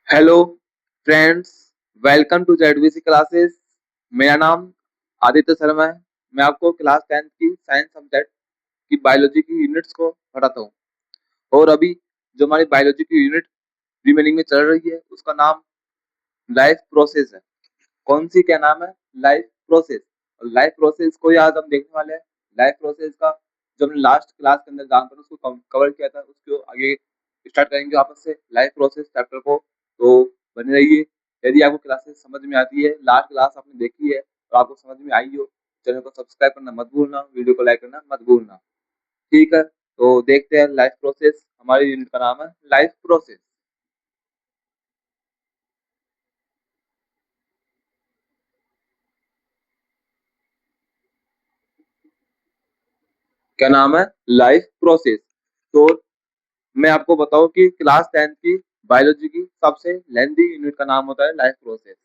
Hello friends, welcome to ZVC classes. मेरा नाम आदित्य शर्मा है। मैं आपको क्लास 10th की साइंस सब्जेक्ट की बायोलॉजी की यूनिट्स को पढ़ाता हूँ। और अभी जो हमारी बायोलॉजी की यूनिट रिमेनिंग में चल रही है उसका नाम लाइफ प्रोसेस है। कौन सी, क्या नाम है? Life process. और लाइफ प्रोसेस को ही आज हम देखने वाले हैं। लाइफ प्रोसेस का जो हमने लास्ट क्लास के अंदर जानकर उसको कवर किया था उसको आगे स्टार्ट करेंगे वापस से लाइफ प्रोसेस चैप्टर को। तो बने रहिए। यदि आपको क्लासेस समझ में आती है, लास्ट क्लास आपने देखी है और आपको समझ में आई हो, चैनल को सब्सक्राइब करना मत भूलना, वीडियो को लाइक करना मत भूलना। ठीक है, तो देखते हैं लाइफ प्रोसेस। हमारी यूनिट का नाम है लाइफ प्रोसेस। क्या नाम है? Life process. तो मैं आपको बताऊं कि क्लास 10th की बायोलॉजी की सबसे लेंथी यूनिट का नाम होता है लाइफ प्रोसेस।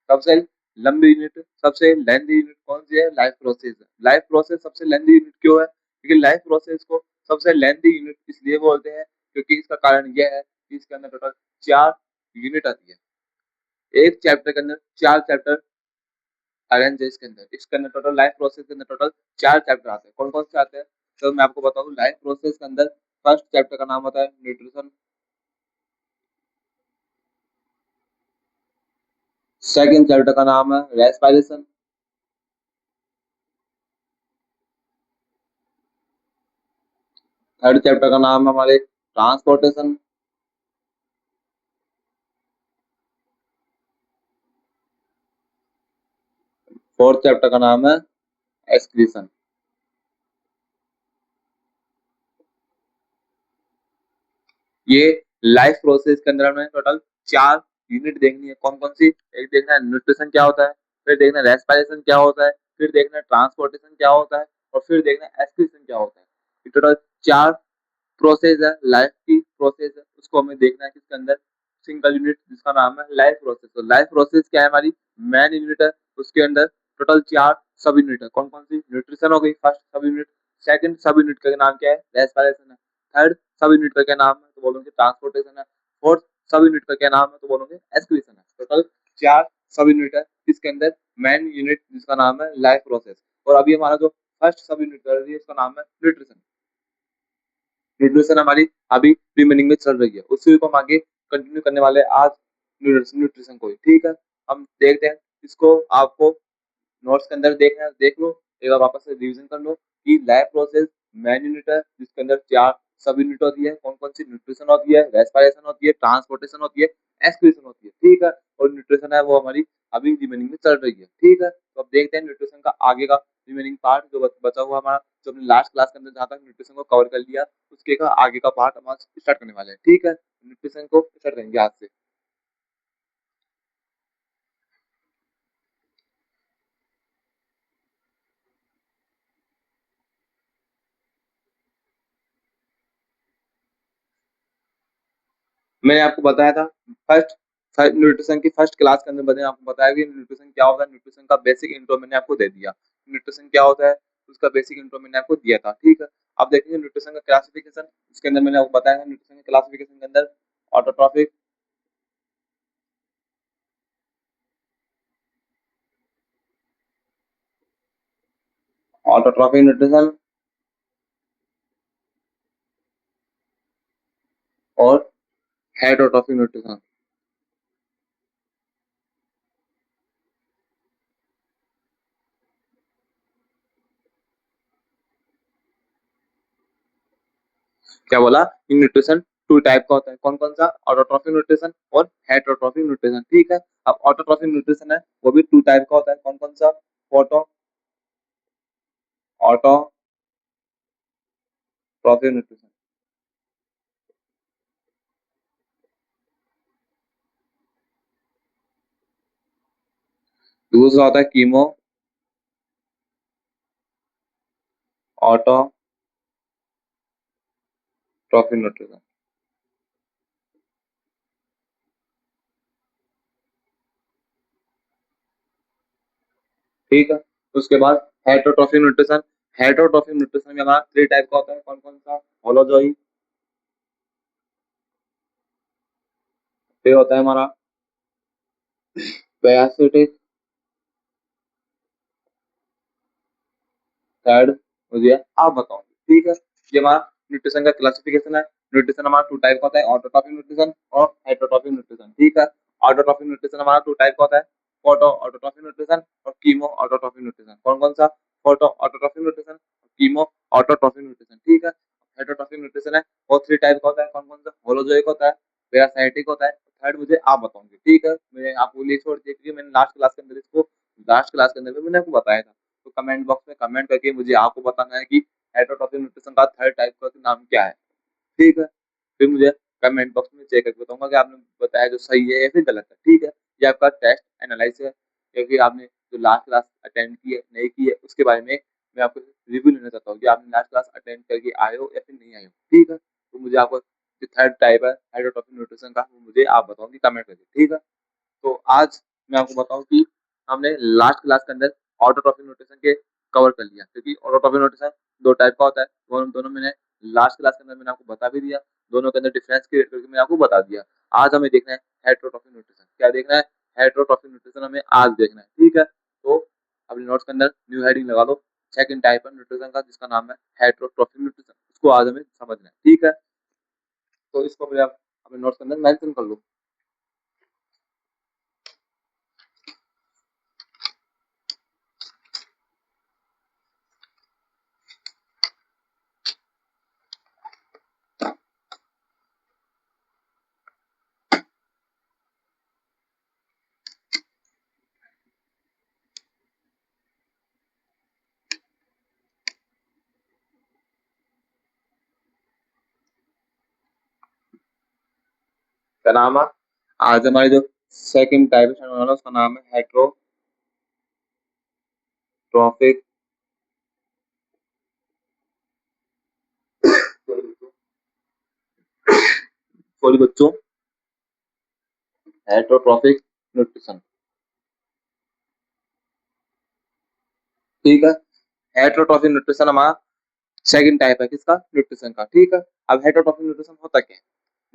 सबसे लंबी यूनिट, सबसे लेंथी यूनिट कौन सी है? Life process. लाइफ प्रोसेस सबसे लेंथी यूनिट क्यों है? क्योंकि लाइफ प्रोसेस को सबसे लेंथी यूनिट इसलिए बोलते हैं क्योंकि इसका कारण यह है कि इसके अंदर टोटल 4 यूनिट आती है। एक चैप्टर के अंदर 4 चैप्टर अरेंज है। इसके अंदर टोटल लाइफ प्रोसेस के अंदर टोटल 4 चैप्टर आते हैं। कौन कौन से आते हैं? तो मैं आपको बताऊं, लाइफ प्रोसेस के अंदर फर्स्ट चैप्टर का नाम होता है न्यूट्रिशन। सेकंड चैप्टर का नाम है रेस्पिरेशन। थर्ड चैप्टर का नाम है हमारे ट्रांसपोर्टेशन। फोर्थ चैप्टर का नाम है एक्सक्रीशन। ये लाइफ प्रोसेस के अंदर हमें टोटल 4 यूनिट देखनी है। कौन कौन सी? एक देखना है न्यूट्रिशन क्या होता है, फिर देखना है रेस्पिरेशन क्या होता है, फिर देखना है ट्रांसपोर्टेशन क्या होता है, और फिर देखना है एक्सक्रीशन क्या होता है। ये टोटल 4 प्रोसेस है, लाइफ की प्रोसेस है, उसको हमें देखना है किसके अंदर। सिंगल यूनिट जिसका नाम है लाइफ प्रोसेस। तो लाइफ प्रोसेस क्या है? हमारी मेन यूनिट है। उसके अंदर टोटल 4 सब यूनिट है। कौन कौन सी? न्यूट्रिशन हो गई फर्स्ट सब यूनिट। सेकंड सब यूनिट का नाम क्या है? रेस्पिरेशन है। थर्ड सब यूनिट का क्या नाम है? तो बोलोगे ट्रांसपोर्टेशन है। फोर्थ सब यूनिट का क्या नाम है? तो बोलोगे एक्सक्रीशन है। टोटल 4 सब यूनिट है इसके अंदर। मेन यूनिट जिसका नाम है लाइफ प्रोसेस। और अभी हमारा जो फर्स्ट सब यूनिट कर रही है इसका नाम है न्यूट्रिशन। न्यूट्रिशन हमारी अभी रिमेनिंग में चल रही है, उसी को हम आगे कंटिन्यू करने वाले हैं आज न्यूट्रिशन को ही। ठीक है, हम देखते हैं इसको। आपको नोट्स के अंदर देखना है, देख लो, एक बार वापस से रिवीजन कर लो कि लाइफ प्रोसेस मेन यूनिट है जिसके अंदर 4 सब यूनिट होती है। कौन कौन सी? न्यूट्रिशन होती है, रेस्पिरेशन होती है, ट्रांसपोर्टेशन होती है, एक्सक्रीशन होती है। ठीक है, और न्यूट्रिशन है वो हमारी अभी रिमेनिंग में चल रही है। ठीक है, तो अब देखते हैं न्यूट्रिशन का आगे का रिमेनिंग पार्ट जो बचा हुआ हमारा, जो हमने लास्ट क्लास के अंदर जहाँ तक न्यूट्रिशन को कवर कर लिया उसके का आगे का पार्ट हम आज स्टार्ट करने वाले हैं। ठीक है, न्यूट्रिशन को स्टार्ट करेंगे आज से। मैंने आपको बताया था फर्स्ट न्यूट्रिशन की फर्स्ट क्लास के अंदर मैंने आपको बताया कि न्यूट्रिशन क्या होता है। न्यूट्रिशन का बेसिक इंट्रो मैंने आपको दे दिया। न्यूट्रिशन क्या होता है उसका बेसिक इंट्रो मैंने आपको दिया था। ठीक है, अब देखेंगे न्यूट्रिशन का क्लासिफिकेशन। इसके अंदर मैंने आपको बताया न्यूट्रिशन के क्लासिफिकेशन के अंदर ऑटोट्रॉफिक, ऑटोट्रॉफिक न्यूट्रिशन और हेटरोट्रॉफिक न्यूट्रिशन। क्या बोला? इन न्यूट्रिशन 2 टाइप का होता है। कौन कौन सा? ऑटोट्रॉफिक न्यूट्रिशन और हेटरोट्रॉफिक न्यूट्रिशन। ठीक है, अब ऑटोट्रॉफिक न्यूट्रिशन है वो भी 2 टाइप का होता है। कौन कौन सा? Photo autotrophic nutrition. दूसरा होता है कीमो ऑटोट्रॉफिक न्यूट्रिशन। ठीक है, उसके बाद हेटरोट्रॉफिक न्यूट्रिशन। हेटरोट्रॉफिक न्यूट्रिशन में हमारा 3 टाइप का होता है। कौन कौन सा? होलोजोई, फिर होता है हमारा पैरासिटिक, थर्ड मुझे आप बताओ, ठीक है। ये हमारा न्यूट्रिशन का क्लासिफिकेशन है। न्यूट्रिशन हमारा टू टाइप का होता है, ऑटोट्रॉफिक न्यूट्रिशन और हेटरोट्रॉफिक न्यूट्रिशन, ठीक है। ऑटोट्रॉफिक न्यूट्रिशन हमारा टू टाइप का होता है, फोटो ऑटोट्रॉफिक न्यूट्रिशन और कीमो ऑटोट्रॉफिक न्यूट्रिशन। कौन कौन सा? Photo autotrophic nutrition, chemo autotrophic nutrition, ठीक है। हेटरोट्रॉफिक न्यूट्रिशन है वो थ्री टाइप का होता है। कौन कौन सा? होलोजोइक होता है, पैरासाइटिक होता है, थर्ड मुझे आप बताऊंगी, ठीक है। मैं आपको लिए छोड़ दिया क्योंकि मैंने लास्ट क्लास के अंदर भी मैंने आपको बताया था। तो कमेंट बॉक्स में कमेंट करके मुझे आपको बताना है कि हेटरोट्रॉफिक न्यूट्रिशन का थर्ड टाइप का नाम क्या है, ठीक है। फिर मुझे कमेंट बॉक्स में चेक करके बताऊंगा कि आपने बताया जो सही है या फिर गलत है, ठीक है। ये आपका टेस्ट एनालाइज है, या फिर आपने जो लास्ट क्लास अटेंड की है नहीं की है उसके बारे में मैं आपको रिव्यू लेना चाहता हूँ कि आपने लास्ट क्लास अटेंड करके आए हो या फिर नहीं आए हो, ठीक है। तो मुझे आपको जो थर्ड टाइप है हेटरोट्रॉफिक न्यूट्रिशन का वो मुझे आप बताओगे कमेंट करके, ठीक है। तो आज मैं आपको बताऊं कि हमने लास्ट क्लास के अंदर ऑटोट्रॉफिक न्यूट्रिशन के कवर कर लिया, क्योंकि ऑटोट्रॉफिक न्यूट्रिशन दो टाइप का होता है। दोनों मैंने लास्ट क्लास के अंदर मैंने आपको बता भी दिया, दोनों के अंदर डिफरेंस क्रिएट करके मैंने आपको बता दिया। आज हमें देखना है हेटरोट्रॉफिक न्यूट्रिशन। क्या देखना है? हेटरोट्रॉफिक न्यूट्रिशन हमें आज देखना है, ठीक है। तो अपने नोट्स के अंदर न्यू हेडिंग लगा लो, सेकंड टाइप है न्यूट्रिशन का जिसका नाम है हेटरोट्रॉफिक न्यूट्रिशन, उसको आज हमें समझना है, ठीक है। तो इसको पहले आप अपने नोट्स के अंदर मेंशन कर लो। क्या नाम है? आज हमारी जो सेकंड टाइप है उसका नाम है हेटरोट्रॉफिक, सॉरी बच्चों, हेटरोट्रॉफिक न्यूट्रिशन, ठीक है। हेटरोट्रॉफिक न्यूट्रिशन हमारा सेकंड टाइप है किसका? न्यूट्रिशन का, ठीक है। अब हेटरोट्रॉफिक न्यूट्रिशन होता क्या है?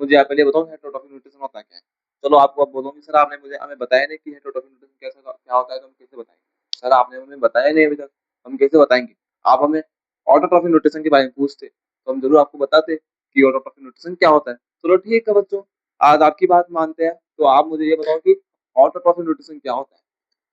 मुझे आप पहले बताओ हेटरोट्रॉफिक न्यूट्रिशन होता क्या है। चलो आपको अब बोलोगे सर आपने मुझे हमें बताया नहीं कि हेटरोट्रॉफिक न्यूट्रिशन कैसा क्या होता है, तो हम कैसे बताएंगे? सर आपने हमें बताया नहीं अभी तक, हम कैसे बताएंगे? आप हमें ऑटोट्रॉफिक न्यूट्रिशन के बारे में पूछते तो हम जरूर आपको बताते कि ऑटोट्रॉफिक न्यूट्रिशन क्या होता है। चलो ठीक है बच्चों, आज आपकी बात मानते हैं, तो आप मुझे ये बताओ कि ऑटोट्रॉफिक न्यूट्रिशन क्या होता है।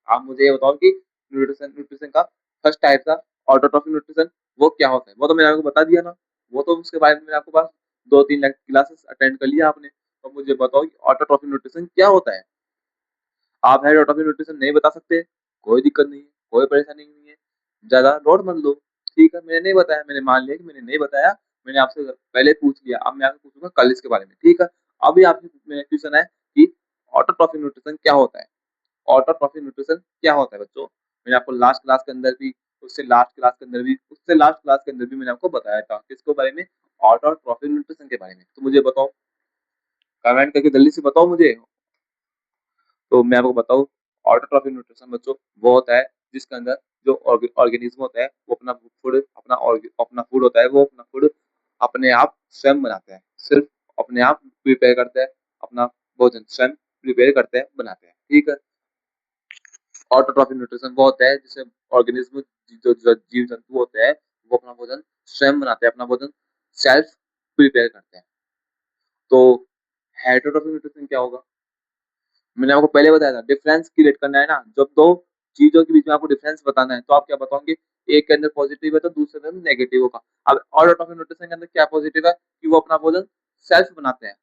आप मुझे ये बताओ कि न्यूट्रिशन न्यूट्रिशन का फर्स्ट टाइप था ऑटोट्रॉफिक न्यूट्रिशन, वो क्या होता है? वो तो मैंने आपको बता दिया ना, वो तो उसके बारे में मैंने आपको पास 2-3 क्लासेस अटेंड कर लिया आपने। तो मुझे बताओ कि ऑटोट्रॉफिक न्यूट्रिशन क्या होता है। आप है ऑटोट्रॉफिक न्यूट्रिशन नहीं बता सकते, कोई दिक्कत नहीं है, कोई परेशानी नहीं है, ज्यादा लोड मत लो, ठीक है। मैंने नहीं बताया, मैंने मान लिया कि मैंने नहीं बताया, मैंने आपसे पहले पूछ लिया, अब मैं आपसे पूछूंगा कल इसके बारे में, ठीक है। अभी आपकी क्वेश्चन है कि ऑटोट्रॉफिक न्यूट्रिशन क्या होता है। ऑटोट्रॉफिक न्यूट्रिशन क्या होता है बच्चों? मैंने आपको लास्ट क्लास के अंदर भी, उससे लास्ट क्लास के अंदर भी मैंने आपको बताया था किसके बारे में? ऑटोट्रॉफिक न्यूट्रिशन के बारे में। तो मुझे बताओ, कमेंट करके जल्दी से बताओ मुझे। तो मैं आपको बताऊं, ऑटोट्रॉफिक न्यूट्रिशन बच्चों वो होता है जिसके अंदर जो ऑर्गेनिज्म होता है वो अपना फूड होता है, वो अपना फूड अपने आप स्वयं बनाते हैं, सिर्फ अपने आप प्रिपेयर करते हैं, अपना भोजन स्वयं प्रिपेयर करते हैं, बनाते हैं, ठीक है। ऑटोट्रॉफिक न्यूट्रिशन वो होता है जिससे ऑर्गेनिज्म, जो जीव जंतु होते हैं वो अपना भोजन स्वयं बनाते हैं, अपना भोजन सेल्फ प्रिपेयर करते हैं। तो हेटरोट्रॉफिक न्यूट्रिशन क्या होगा? मैंने आपको पहले बताया था, डिफरेंस क्रिएट करना है ना, जब दो चीजों के बीच में आपको डिफरेंस बताना है तो आप क्या बताओगे? एक के अंदर पॉजिटिव है तो दूसरे के अंदर नेगेटिव होगा। अब ऑटोट्रॉफिक न्यूट्रिशन के अंदर क्या पॉजिटिव है कि वो अपना भोजन सेल्फ बनाते हैं।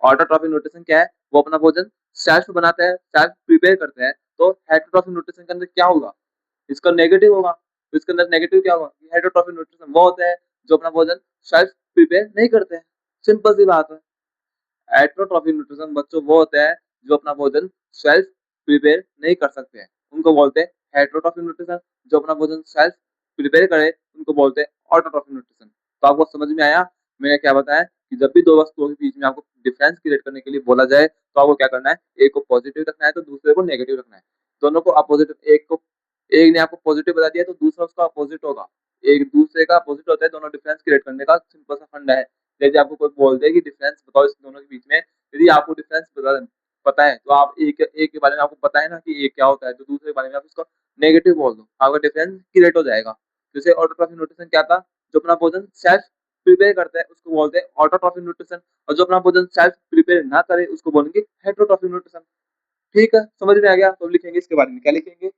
ऑटोट्रॉफिक न्यूट्रिशन क्या है? वो अपना भोजन सेल्फ बनाते हैं, सेल्फ प्रिपेयर करते हैं। तो हेटरोट्रॉफिक न्यूट्रिशन के अंदर क्या होगा? इसका नेगेटिव होगा। तो इसके अंदर नेगेटिव क्या होगा? हेटरोट्रॉफिक न्यूट्रिशन वो होते हैं जो अपना भोजन सेल्फ प्रिपेयर नहीं करते हैं। सिंपल सी बात है। हेटरोट्रॉफिक न्यूट्रिशन बच्चों वो होते हैं जो अपना भोजन सेल्फ प्रिपेयर नहीं कर सकते हैं, उनको बोलते हैं हेटरोट्रॉफिक न्यूट्रिशन। जो अपना भोजन सेल्फ प्रिपेयर करे उनको बोलते हैं ऑटोट्रॉफिक न्यूट्रिशन। तो आपको समझ में आया मैंने क्या बताया कि जब भी दो वस्तुओं के बीच में आपको डिफरेंस क्रिएट करने के लिए बोला जाए तो आपको क्या करना है? एक को पॉजिटिव रखना है तो दूसरे को नेगेटिव रखना है। दोनों को अपोजिट, एक ने आपको पॉजिटिव बता दिया तो दूसरा उसका अपोजिट होगा। एक दूसरे का अपोजिट होता है, दोनों डिफरेंस क्रिएट करने का सिंपल सा फंडा है। जैसे आपको कोई बोल दे कि डिफरेंस बताओ इस दोनों के बीच में, यदि आपको डिफरेंस पता है तो आप एक एक के बारे में आपको पता है ना कि ये क्या होता है, तो दूसरे के बारे में आप उसको नेगेटिव बोल दो, आपका डिफरेंस क्रिएट हो जाएगा। जैसे ऑटोट्रॉफिक न्यूट्रिशन क्या था, जो अपना भोजन सेल्फ प्रिपेयर करता है उसको बोलते हैं ऑटोट्रॉफिक न्यूट्रिशन, और जो अपना भोजन सेल्फ प्रिपेयर ना करे उसको बोलेंगे हेटरोट्रॉफिक न्यूट्रिशन। ठीक है, समझ में आ गया? तो लिखेंगे इसके बारे में, क्या लिखेंगे?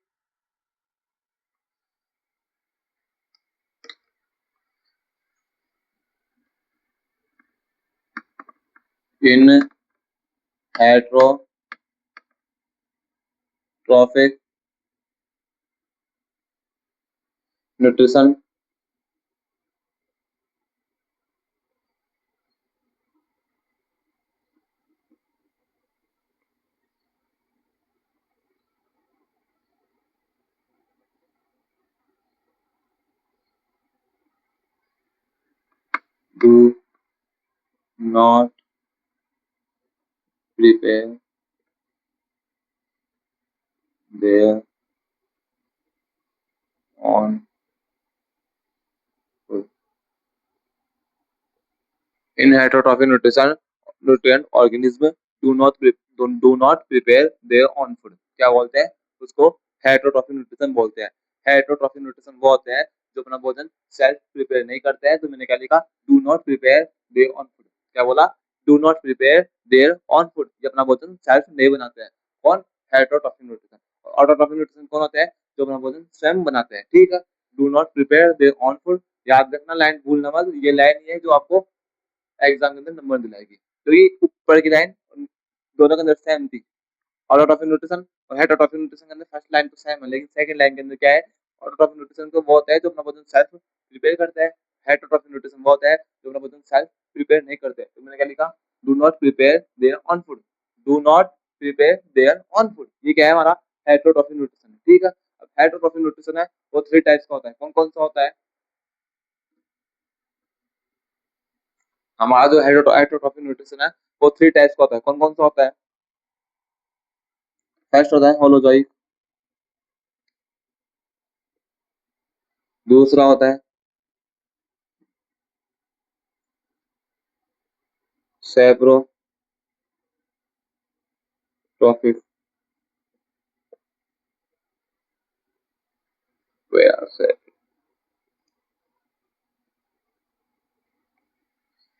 In heterotrophic nutrition do not prepare their own food. In heterotrophic nutrient organism do not prepare their own food. क्या बोलते हैं उसको? हेटरोट्रॉफिक न्यूट्रिशन बोलते हैं। हेटरोट्रॉफिक न्यूट्रिशन वो होते हैं जो अपना भोजन सेल्फ प्रिपेयर नहीं करते हैं। तो मैंने क्या लिखा? Do not prepare their on food. क्या बोला? Do not prepare their on food, ये अपना भोजन सेल्फ नहीं बनाते हैं। कौन? Heterotrophic nutrition. ऑटोट्रॉफिक न्यूट्रिशन कौन होते हैं? जो अपना भोजन स्वयं बनाते हैं। ठीक है, do not prepare their on food, याद रखना, लाइन भूलना मत। ये लाइन ये है जो आपको एग्जाम के अंदर नंबर दिलाएगी। तो ये ऊपर की लाइन दोनों के अंदर सेम थी, ऑटोट्रॉफिक न्यूट्रिशन और हेटरोट्रॉफिक न्यूट्रिशन के अंदर फर्स्ट लाइन तो सेम है, लेकिन सेकंड लाइन के अंदर क्या है? ऑटोट्रॉफिक न्यूट्रिशन तो वो होता है जो अपना भोजन सेल्फ प्रिपेयर करता है, हेटरोट्रॉफिक न्यूट्रिशन वो होता है जो अपना भोजन सेल्फ प्रिपेयर नहीं करते। तो मैंने क्या लिखा? Do not prepare their on food, do not prepare their on food, ये क्या है? हमारा हेटरोट्रॉफिक न्यूट्रिशन। ठीक है, अब हेटरोट्रॉफिक न्यूट्रिशन है वो थ्री टाइप्स का होता है। कौन कौन सा होता है? हमारा जो हेटरोट्रॉफिक न्यूट्रिशन है वो थ्री टाइप्स का होता है। कौन कौन सा होता है? फर्स्ट होता है होलोजोइक, दूसरा होता है सेप्रोट्रॉफिक,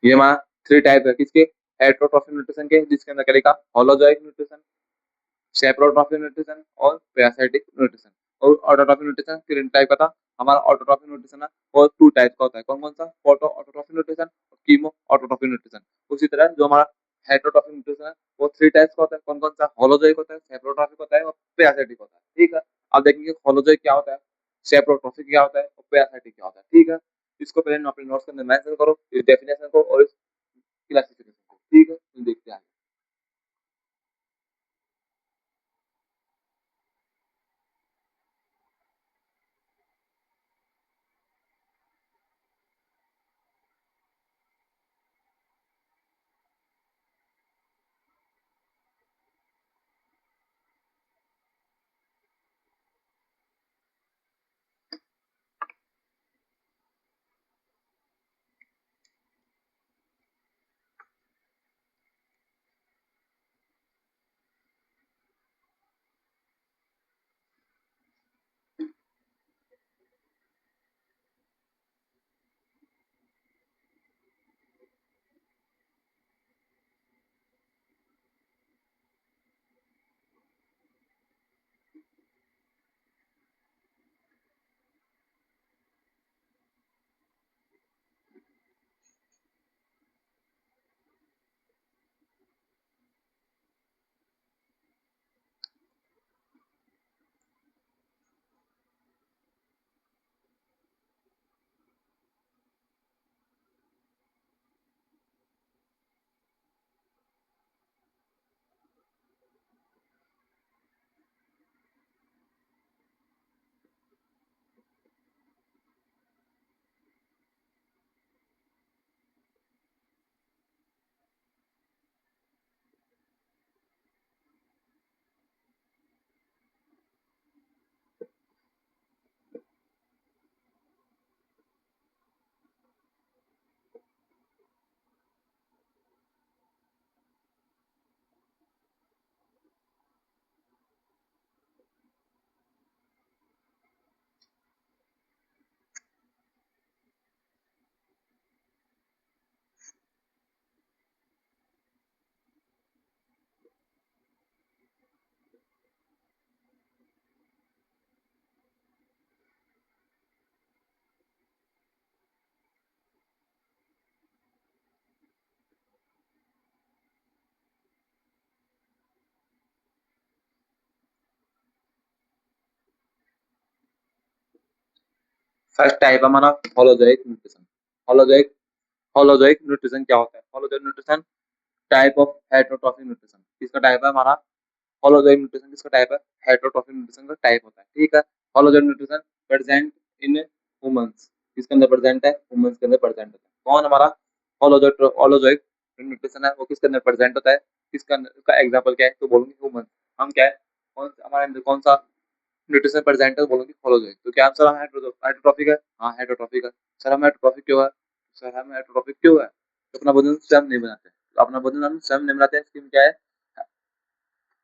ये हमारा थ्री टाइप है किसके? हेटरोट्रॉफिक न्यूट्रिशन के, जिसके अंदर क्या लिखा? होलोजोइक न्यूट्रिशन, सेप्रोट्रॉफिक न्यूट्रिशन और पैरासाइटिक न्यूट्रिशन। और ऑटोट्रॉफिक न्यूट्रिशन तीन टाइप का था। हमारा ऑटोट्रॉफिक न्यूट्रिशन है वो टू टाइप का होता है। कौन कौन सा? फोटो ऑटोट्रॉफिक न्यूट्रिशन और कीमो ऑटोट्रॉफिक न्यूट्रिशन। उसी तरह जो हमारा हेटरोट्रॉफिक न्यूट्रिशन है वो थ्री टाइप्स का होता है। कौन कौन सा? होलोजोइक होता है, सेप्रोट्रॉफिक होता है और पैरासाइटिक होता है। ठीक है, अब देखेंगे होलोजोइक क्या होता है, सेप्रोट्रॉफिक क्या होता है और पैरासाइटिक क्या होता है। ठीक है, इसको पहले अपने नोट्स के अंदर मेंशन करो, इस डेफिनेशन को और इस क्लासिफिकेशन को। ठीक है, तो देखते हैं। फर्स्ट टाइप हमारा holozoic nutrition. Holozoic holozoic nutrition क्या होता है? Holozoic nutrition type of heterotrophic nutrition. किसका टाइप है हमारा? होलोजोइक न्यूट्रिशन किसका टाइप है? हेटरोट्रॉफिक न्यूट्रिशन का टाइप होता है। ठीक है, holozoic nutrition present in humans. किसके अंदर प्रेजेंट है? ह्यूमंस के अंदर प्रेजेंट होता है। कौन हमारा होलोजोइक न्यूट्रिशन है वो किसके अंदर प्रेजेंट होता है? किसका उसका एग्जांपल क्या है? तो बोलूंगी ह्यूमन। हम क्या है, कौन हमारे अंदर कौन सा न्यूट्रिशन प्रेजेंट है? बोलूंगी होलोजोइक। तो क्या आंसर? हेटरोट्रॉफिक है। हाँ हेटरोट्रॉफिक है। सर हम हेटरोट्रॉफिक क्यों है? सर हम हेटरोट्रॉफिक क्यों है? तो अपना भोजन स्वयं नहीं बनाते। तो अपना भोजन हम स्वयं नहीं बनाते हैं, इसकी क्या है,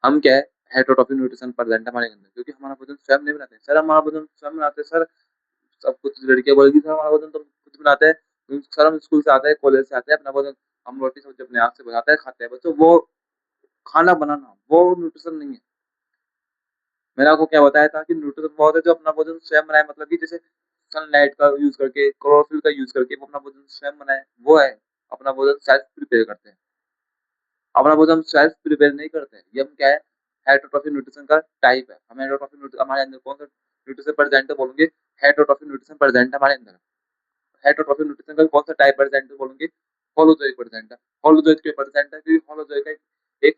हम क्या है, हेटरोट्रॉफिक न्यूट्रिशन प्रेजेंट है हमारे अंदर, क्योंकि हमारा भोजन स्वयं नहीं बनाते। सर हमारा भोजन स्वयं बनाते हैं सर। सब कुछ लड़कियां बोलेगी सर हमारा भोजन तो खुद बनाते हैं। सर हम स्कूल से आते हैं, कॉलेज से आते हैं, अपना भोजन हम रोटी सब्जी अपने हाथ से बनाते हैं, खाते हैं। बच्चों वो खाना बनाना वो न्यूट्रिशन नहीं है। मैंने आपको क्या बताया था कि न्यूट्रिशन बहुत है जो अपना भोजन स्वयं बनाए, मतलब कि जैसे सनलाइट का यूज करके, क्लोरोफिल का यूज करके वो अपना भोजन स्वयं बनाए, वो है अपना भोजन सेल्फ प्रिपेयर करते हैं। अपना भोजन हम सेल्फ प्रिपेयर नहीं करते हैं। ये हम क्या है, हेटरोट्रॉफिक न्यूट्रिशन का टाइप है। हम हेटरोट्रॉफिक न्यूट्रिशन हमारे अंदर कौन सा न्यूट्रिशन प्रेजेंट है? बोलूंगे हेटरोट्रॉफिक न्यूट्रिशन प्रेजेंट है हमारे अंदर। हेटरोट्रॉफिक न्यूट्रिशन का कौन सा टाइप प्रेजेंट है? बोलूंगे होलोजोइक प्रेजेंट है। होलोजोइक क्यों प्रेजेंट है? क्योंकि होलोजोइक का एक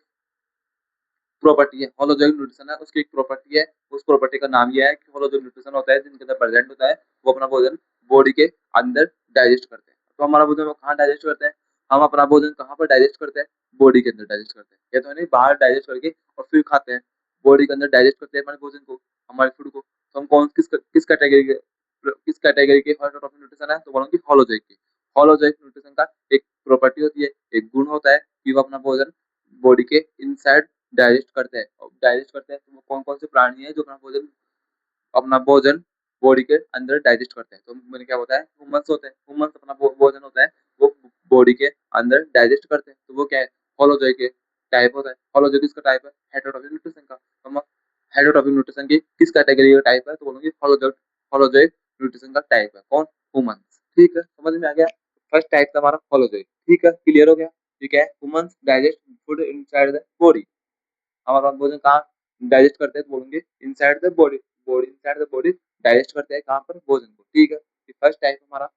प्रॉपर्टी है, होलोजोइक न्यूट्रिशन है उसकी एक प्रॉपर्टी है। उस प्रॉपर्टी का नाम यह है कि होलोजोइक न्यूट्रिशन होता है जिनके अंदर प्रेजेंट होता है, वो अपना भोजन बॉडी के अंदर डाइजेस्ट करते हैं। तो हमारा भोजन वो कहाँ डाइजेस्ट करते हैं? हम अपना भोजन कहाँ पर डाइजेस्ट करते हैं? बॉडी के अंदर डाइजेस्ट करते हैं। ये तो नहीं बाहर डाइजेस्ट करके और फिर खाते हैं। बॉडी के अंदर डाइजेस्ट करते हैं हमारे भोजन को, हमारे फूड को। तो हम कौन किस कैटेगरी के, किस कैटेगरी के हेटरोट्रॉफिक न्यूट्रिशन है? तो बोलेंगे होलोजोइक की। होलोजोइक न्यूट्रिशन का एक प्रॉपर्टी होती है, एक गुण होता है कि वो अपना भोजन बॉडी के इनसाइड डाइजेस्ट करते हैं। और डाइजेस्ट करते हैं तो वो कौन कौन से प्राणी है जो अपना भोजन बॉडी के अंदर डाइजेस्ट करते हैं? तो मैंने क्या बताया, ह्यूमंस होते हैं। ह्यूमंस अपना भोजन होता है वो बॉडी के अंदर डाइजेस्ट करते हैं। तो वो क्या है, होलोजोइक के टाइप होता है। होलोजोइक किसका टाइप है? हेटरोट्रॉफिक न्यूट्रिशन का। तो हम हेटरोट्रॉफिक न्यूट्रिशन की किस कैटेगरी का टाइप है? तो बोलेंगे होलोजोइक। होलोजोइक न्यूट्रिशन का टाइप है कौन? ह्यूमंस। ठीक है, समझ में आ गया? फर्स्ट टाइप था हमारा होलोजोइक। ठीक है, क्लियर हो गया? ठीक है, humans digest food inside the body. हमारा भोजन कहाँ डाइजेस्ट करते हैं? तो बोलेंगे inside the body. Body inside the body digest करते हैं कहाँ पर? भोजन को। ठीक है, फर्स्ट टाइप हमारा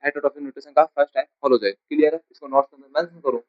हेटरोट्रॉफिक न्यूट्रिशन का फर्स्ट टाइप होलोजोइक। क्लियर है? इसको नोट में मेंशन करो।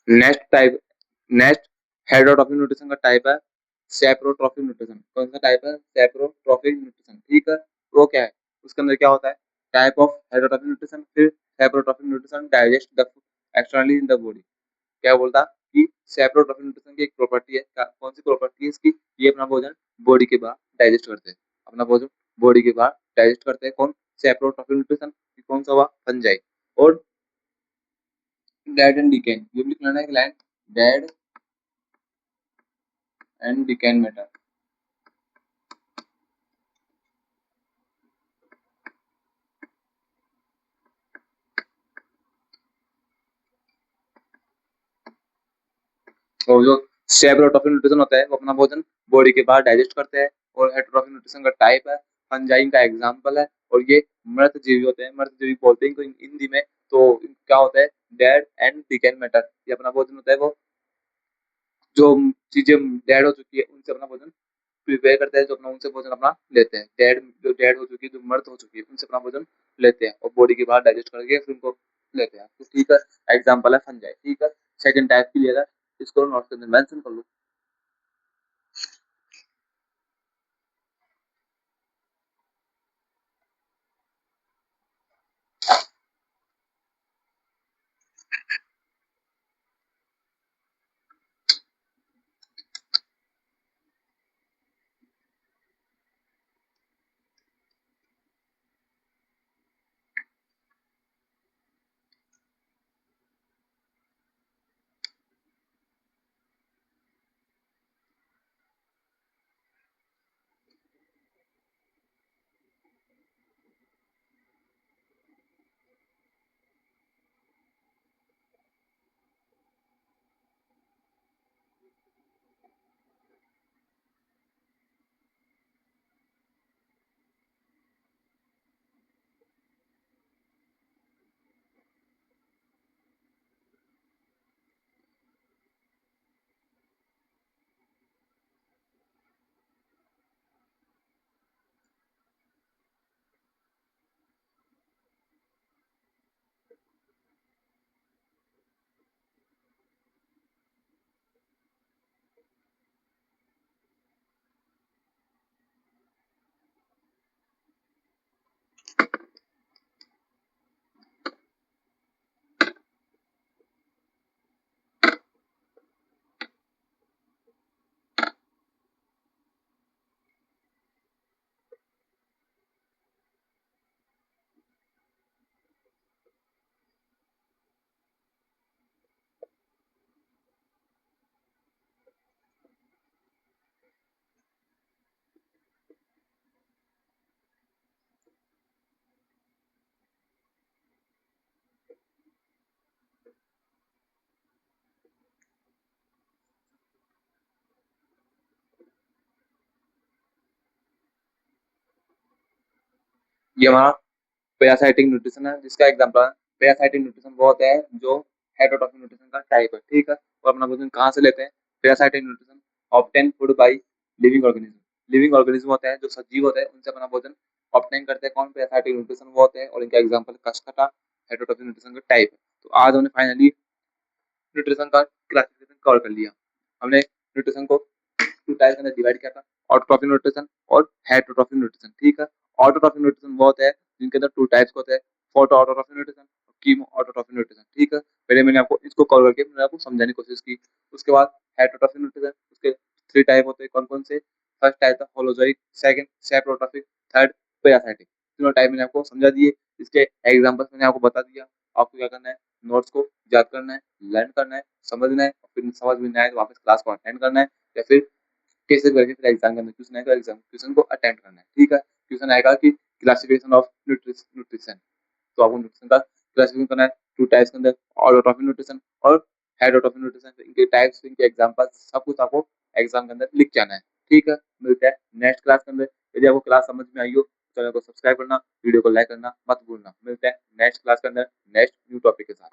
Next type, next heterotrophic nutrition का टाइप है सेप्रोट्रॉफिक न्यूट्रिशन। कौन सा टाइप है? सेप्रोट्रॉफिक न्यूट्रिशन, ठीक है। वो क्या है? उसके अंदर क्या होता है? टाइप ऑफ हेटरोट्रॉफिक न्यूट्रिशन, फिर saprotrophic nutrition digest the externally in the body. क्या बोलता कि सेप्रोट्रॉफिक न्यूट्रिशन की एक प्रॉपर्टी है, कौन सी प्रॉपर्टी है इसकी? ये अपना भोजन बॉडी के बाहर डाइजेस्ट करते हैं, अपना भोजन बॉडी के बाहर डाइजेस्ट करते हैं। कौन? Saprotrophic nutrition. कौन सा हुआ? फंजाई। और डेड एंड डिकेन, ये भी लिख लेना है line, dead and decaying matter. और जो सेप्रोट्रॉफिक न्यूट्रिशन होता है वो अपना भोजन बॉडी के बाहर डाइजेस्ट करते हैं। और हेटरोट्रॉफिक न्यूट्रिशन का टाइप है, फंजाई का एग्जांपल है। और ये मृत जीवी होते हैं, मृत जीवी बोलते हैं इनको हिंदी में। तो क्या होता है? Dead and decaying matter. ये अपना भोजन होता है, वो जो चीजें डेड हो चुकी है उनसे अपना भोजन प्रिपेयर करते हैं, जो अपना उनसे भोजन अपना लेते हैं। डेड, जो डेड हो चुकी है, जो मृत हो चुकी है, उनसे अपना भोजन लेते हैं और बॉडी के बाहर डाइजेस्ट करके फिर उनको लेते हैं। तो ठीक है, एग्जांपल है फंजाई, ठीक है। सेकंड टाइप की लेगा, इसको नोट कर मेंशन कर लो। ये हमारा पैरासाइटिक न्यूट्रिशन है, जिसका एग्जांपल है पैरासाइटिक न्यूट्रिशन। वो होता है जो हेटरोट्रॉफिक न्यूट्रिशन का टाइप है, ठीक है। और अपना भोजन कहाँ से लेते हैं? Parasitic nutrition obtain food by living organism. Living organism होते हैं जो सजीव होते हैं, उनसे अपना भोजन ऑब्टेन करते हैं। कौन? पैरासाइटिक न्यूट्रिशन वो होते हैं। और इनका एग्जाम्पल कस्कटा हेटरोट्रॉफिक न्यूट्रिशन का टाइप है। तो आज हमने फाइनली न्यूट्रिशन का क्लासिफिकेशन कवर कर लिया। हमने न्यूट्रिशन को टू टाइप के अंदर डिवाइड किया था, ऑटोट्रॉफिक न्यूट्रिशन और हेटरोट्रॉफिक न्यूट्रिशन, ठीक है। ऑटोट्रॉफिक न्यूट्रिशन वो होता है जिनके अंदर टू टाइप्स होते हैं, फोटो ऑटोट्रॉफिक न्यूट्रिशन और कीमो ऑटोट्रॉफिक न्यूट्रिशन, ठीक है। पहले मैंने आपको इसको कवर करके मैंने आपको समझाने की कोशिश की। उसके बाद हेटरोट्रॉफिक न्यूट्रिशन, उसके थ्री टाइप होते हैं, कौन कौन से? फर्स्ट टाइप था holozoic, second saprotrophic, third parasitic. तीनों टाइप मैंने आपको समझा दिए, इसके एग्जांपल्स मैंने आपको बता दिया। आपको क्या करना है? नोट्स को याद करना है, लर्न करना है, समझना है, और फिर समझ में नहीं आए तो वापस क्लास को अटेंड करना है, या फिर कैसे करके फिर एग्जाम के अंदर क्वेश्चन आएगा, एग्जाम क्वेश्चन को अटेम्प्ट करना है, ठीक है। क्वेश्चन आएगा कि क्लासिफिकेशन ऑफ न्यूट्रिशन, तो आपको न्यूट्रिशन का क्लासिफिकेशन करना है टू टाइप्स के अंदर, ऑटोट्रॉफिक न्यूट्रिशन और हेटरोट्रॉफिक न्यूट्रिशन। इनके टाइप्स, इनके एग्जांपल सब कुछ आपको एग्जाम के अंदर लिख के आना है, ठीक है। मिलते हैं नेक्स्ट क्लास के अंदर। यदि आपको क्लास समझ में आई हो, चैनल को सब्सक्राइब करना, वीडियो को लाइक करना मत भूलना। मिलते हैं नेक्स्ट क्लास के अंदर नेक्स्ट न्यू टॉपिक के साथ।